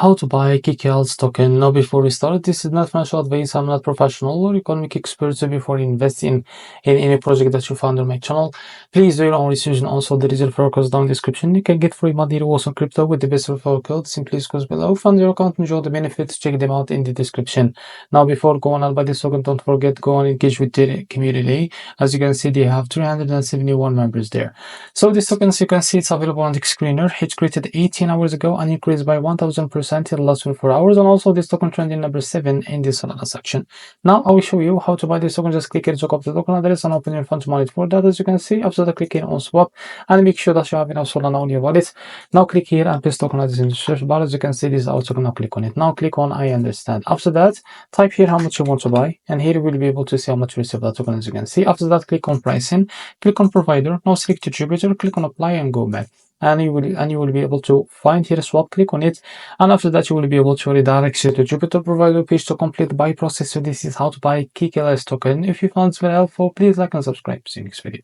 How to buy Kekels token. Now before we start, this is not financial advice. I'm not professional or economic expert. So before investing in any project that you found on my channel, please do your own research. And also there is a referral code down in the description. You can get free money rewards on crypto with the best referral code. Simply goes below. Fund your account, enjoy the benefits. Check them out in the description. Now before going on by this token, don't forget go and engage with the community. As you can see, they have 371 members there. So this token, as you can see, it's available on the screener. It created 18 hours ago and increased by 1000% in the last 24 hours. And also this token trending number 7 in this Solana section. Now I will show you how to buy this token. Just click here to copy the token address and open your fund wallet for that. As you can see, after that, click here on swap and make sure that you have enough Solana on your wallet. Now click here and paste token address in the search bar. As you can see, this is our token. Now click on it. Now click on I understand. After that, type here how much you want to buy, and here you will be able to see how much you receive that token. As you can see, after that, click on pricing, click on provider. Now select your Jupiter, click on apply and go back. And you will be able to find here swap, click on it, and after that you will be able to redirect you to Jupiter provider page to complete the buy process. So this is how to buy Kekels token. If you found this very helpful, please like and subscribe. See you next video.